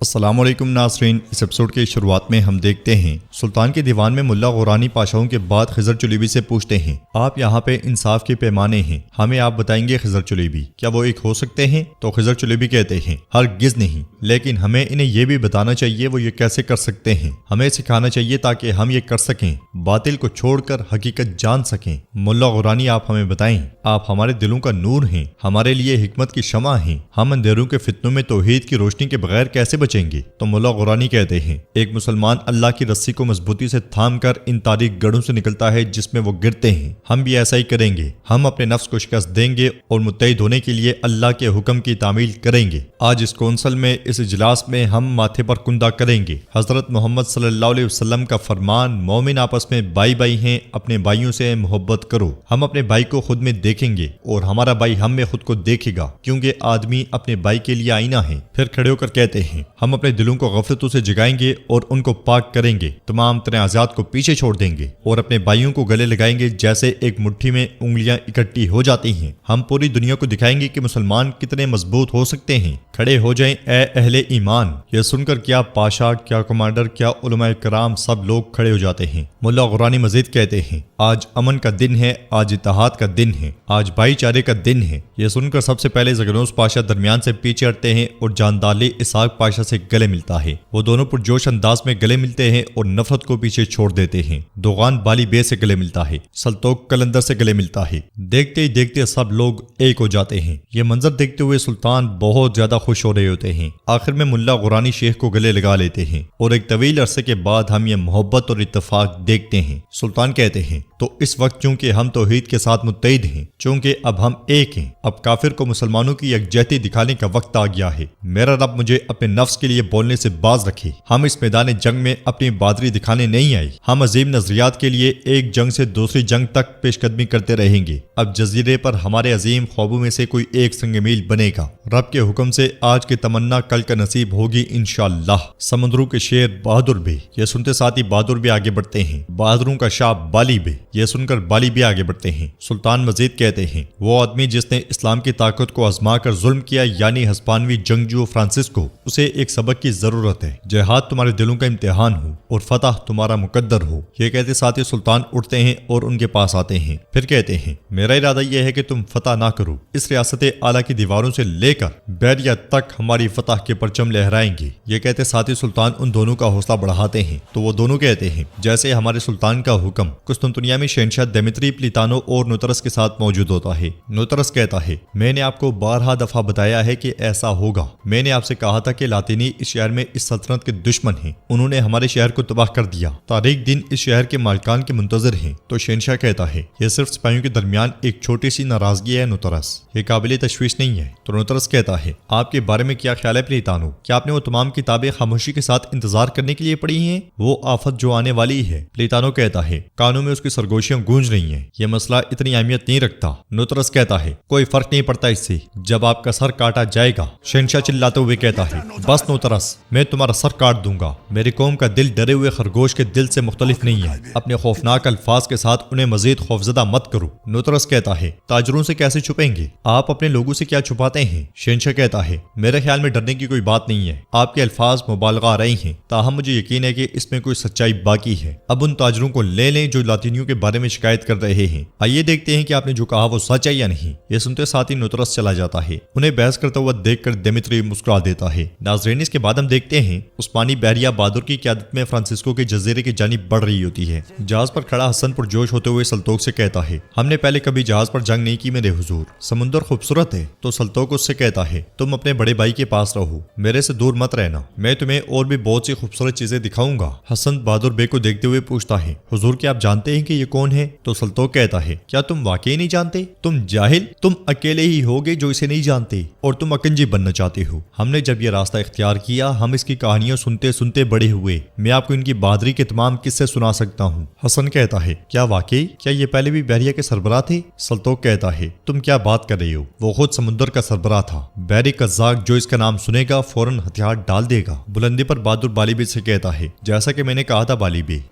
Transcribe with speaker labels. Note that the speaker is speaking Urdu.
Speaker 1: السلام علیکم ناظرین، اس ایپیسوڈ کی شروعات میں ہم دیکھتے ہیں سلطان کے دیوان میں ملا غورانی پاشاؤں کے بعد خضر چلیبی سے پوچھتے ہیں آپ یہاں پہ انصاف کے پیمانے ہیں، ہمیں آپ بتائیں گے خضر چلیبی کیا وہ ایک ہو سکتے ہیں؟ تو خضر چلیبی کہتے ہیں ہرگز نہیں، لیکن ہمیں انہیں یہ بھی بتانا چاہیے وہ یہ کیسے کر سکتے ہیں، ہمیں سکھانا چاہیے تاکہ ہم یہ کر سکیں، باطل کو چھوڑ کر حقیقت جان سکیں۔ ملا غورانی آپ ہمیں بتائیں، آپ ہمارے دلوں کا نور ہیں، ہمارے لیے حکمت کی شمع ہیں، ہم اندھیروں کے فتنوں میں توحید کی روشنی کے بغیر کیسے بچیں گے؟ تو ملا غورانی کہتے ہیں ایک مسلمان اللہ کی رسی کو مضبوطی سے تھام کر ان تاریک گڑھوں سے نکلتا ہے جس میں وہ گرتے ہیں، ہم بھی ایسا ہی کریں گے، ہم اپنے نفس کو شکست دیں گے اور متحد ہونے کے لیے اللہ کے حکم کی تعمیل کریں گے۔ آج اس کونسل میں، اس اجلاس میں ہم ماتھے پر کندہ کریں گے۔ حضرت محمد صلی اللہ علیہ وسلم کا فرمان مومن آپس میں بھائی بھائی ہیں، اپنے بھائیوں سے محبت کرو۔ ہم اپنے بھائی کو خود میں دیکھیں گے اور ہمارا بھائی ہم میں خود کو دیکھے گا، کیونکہ آدمی اپنے بھائی کے لیے آئینہ ہے۔ پھر کھڑے ہو کر کہتے ہیں ہم اپنے دلوں کو غفلتوں سے جگائیں گے اور ان کو پاک کریں گے، تمام تنازعات کو پیچھے چھوڑ دیں گے اور اپنے بھائیوں کو گلے لگائیں گے جیسے ایک مٹھی میں انگلیاں اکٹھی ہو جاتی ہیں۔ ہم پوری دنیا کو دکھائیں گے کہ مسلمان کتنے مضبوط ہو سکتے ہیں۔ کھڑے ہو جائیں اے اہل ایمان۔ یہ سن کر کیا پاشا، کیا کمانڈر، کیا علماء کرام سب لوگ کھڑے ہو جاتے ہیں۔ ملا غورانی مزید کہتے ہیں آج امن کا دن ہے، آج اتحاد کا دن ہے، آج بھائی چارے کا دن ہے۔ یہ سن کر سب سے پہلے زگنوس پاشا درمیان سے پیچھے ہٹتے ہیں اور جاندالی اسحاق پاشا سے گلے ملتا ہے۔ وہ دونوں پرجوش انداز میں گلے ملتے ہیں اور نفرت کو پیچھے چھوڑ دیتے ہیں۔ دوغان بالی بے سے گلے ملتا ہے، سلطوق قلندر سے گلے ملتا ہے۔ دیکھتے ہی دیکھتے سب لوگ ایک ہو جاتے ہیں۔ یہ منظر دیکھتے ہوئے سلطان بہت زیادہ خوش ہو رہے ہوتے ہیں۔ آخر میں ملا غورانی شیخ کو گلے لگا لیتے ہیں اور ایک طویل عرصے کے بعد ہم یہ محبت اور اتفاق دیکھتے ہیں۔ سلطان کہتے ہیں تو اس وقت چونکہ ہم توحید کے ساتھ متحد ہیں، چونکہ اب ہم ایک ہیں، اب کافر کو مسلمانوں کی یکجہتی دکھانے کا وقت آ گیا ہے۔ میرا رب مجھے اپنے نفس کے لیے بولنے سے باز رکھے۔ ہم اس میدان جنگ میں اپنی بہادری دکھانے نہیں آئے، ہم عظیم نظریات کے لیے ایک جنگ سے دوسری جنگ تک پیش قدمی کرتے رہیں گے۔ اب جزیرے پر ہمارے عظیم خوابوں میں سے کوئی ایک سنگ میل بنے گا۔ رب کے حکم سے آج کی تمنا کل کا نصیب ہوگی انشاءاللہ۔ سمندروں کے شیر بہادر بے، یہ سنتے ساتھ ہی بہادر بھی آگے بڑھتے ہیں۔ بہادروں کا شاہ بالی بے، یہ سن کر بالی بھی آگے بڑھتے ہیں۔ سلطان مزید کہتے ہیں وہ آدمی جس نے اسلام کی طاقت کو آزما کر ظلم کیا، یعنی ہسپانوی جنگجو فرانسسکو، اسے ایک سبق کی ضرورت ہے۔ جہاد تمہارے دلوں کا امتحان ہو اور فتح تمہارا مقدر ہو۔ یہ کہتے ساتھ ہی سلطان اٹھتے ہیں اور ان کے پاس آتے ہیں۔ پھر کہتے ہیں میرا ارادہ یہ ہے کہ تم فتح نہ کرو، اس ریاست اعلیٰ کی دیواروں سے لے کر بیریا تک ہماری فتح کے پرچم لہرائیں گے۔ یہ کہتے ساتھ ہی سلطان ان دونوں کا حوصلہ بڑھاتے ہیں تو وہ دونوں کہتے ہیں جیسے ہمارے سلطان کا حکم۔ قسطنطنیہ میں شہنشاہ دمیتری پلیتانو اور نوترس کے ساتھ موجود ہوتا ہے۔ نوترس کہتا ہے میں نے آپ کو بارہا دفعہ بتایا ہے کہ ایسا ہوگا، میں نے آپ سے کہا تھا کہ لاطینی اس شہر میں اس سلطنت کے دشمن ہیں، انہوں نے ہمارے شہر کو تباہ کر دیا، تاریک دن اس شہر کے مالکان کے منتظر ہیں۔ تو شہنشاہ کہتا ہے یہ صرف سپاہیوں کے درمیان ایک چھوٹی سی ناراضگی ہے نوترس، یہ قابل تشویش نہیں ہے۔ تو نوترس کہتا ہے آپ کے بارے میں کیا خیال ہے پلیتانو؟ کیا آپ نے وہ تمام کتابیں خاموشی کے ساتھ انتظار کرنے کے لیے پڑھی ہیں؟ وہ آفت جو آنے والی ہے۔ پلیتانو کہتا ہے کانوں میں اس کی سرگوشیاں گونج رہی ہیں، یہ مسئلہ اتنی اہمیت نہیں رکھتا۔ نوترس کہتا ہے کوئی فرق نہیں پڑتا اس سے، جب آپ کا سر کاٹا جائے گا۔ شہنشاہ چلاتے ہوئے کہتا ہے بس نوترس، میں تمہارا سر کاٹ دوں گا۔ میری قوم کا دل ڈرے ہوئے خرگوش کے دل سے مختلف نہیں ہے، اپنے خوفناک الفاظ کے ساتھ انہیں مزید خوفزدہ مت کرو۔ نوترس کہتا ہے تاجروں سے کیسے چھپیں گے؟ آپ اپنے لوگوں سے کیا چھپاتے ہیں؟ شہنشاہ کہتا ہے میرے خیال میں ڈرنے کی کوئی بات نہیں ہے، آپ کے الفاظ مبالغہ آ رہی ہیں، تاہم مجھے یقین ہے کہ اس میں کوئی سچائی باقی ہے۔ اب ان تاجروں کو لے لیں جو لاطینیوں کے بارے میں شکایت کر رہے ہیں، آئیے دیکھتے ہیں کہ آپ نے جو کہا وہ سچ ہے یا نہیں۔ یہ سنتے ساتھ ہی نوترس چلا جاتا ہے۔ انہیں بحث کرتا ہوا دیکھ کر دمیتری مسکرا دیتا ہے۔ ناظرین اس کے بعد ہم دیکھتے ہیں عثمانی بحریہ بہادر کی قیادت میں فرانسسکو کے جزیرے کی جانب بڑھ رہی ہوتی ہے۔ جہاز پر کھڑا حسن پرجوش ہوتے ہوئے سلطوق سے کہتا ہے ہم نے پہلے کبھی جہاز پر جنگ نہیں کی میرے حضور، سمندر خوبصورت ہے۔ تو سلطوق اس سے کہتا ہے تم اپنے بڑے بھائی کے پاس رہو، میرے سے دور مت رہنا، میں تمہیں اور بھی بہت سی خوبصورت چیزیں دکھاؤں گا۔ حسن بہادر بے کو دیکھتے ہوئے پوچھتا ہے حضور کیا آپ جانتے ہیں کہ یہ کون ہے؟ تو سلطوق کہتا ہے کیا تم واقعی نہیں جانتے؟ تم جاہل، تم اکیلے ہی ہوگے جو اسے نہیں جانتے اور تم اکنجی بننا چاہتے ہو۔ ہم نے جب یہ راستہ اختیار کیا ہم اس کی کہانیاں سنتے سنتے بڑے ہوئے، میں آپ کو ان کی بہادری کے تمام قصے سنا سکتا ہوں۔ حسن کہتا ہے کیا واقعی؟ کیا یہ پہلے بھی بحریہ کے سربراہ تھے؟ سلطوق کہتا ہے تم کیا بات کر رہے ہو، وہ خود سمندر کا سربراہ تھا، بحری قزاق جو اس کا نام سنے گا فوراً ہتھیار ڈال دے گا۔ بلندی پر بہادر بالی بے سے کہتا ہے جیسا کہ میں نے کہا تھا بالی بے،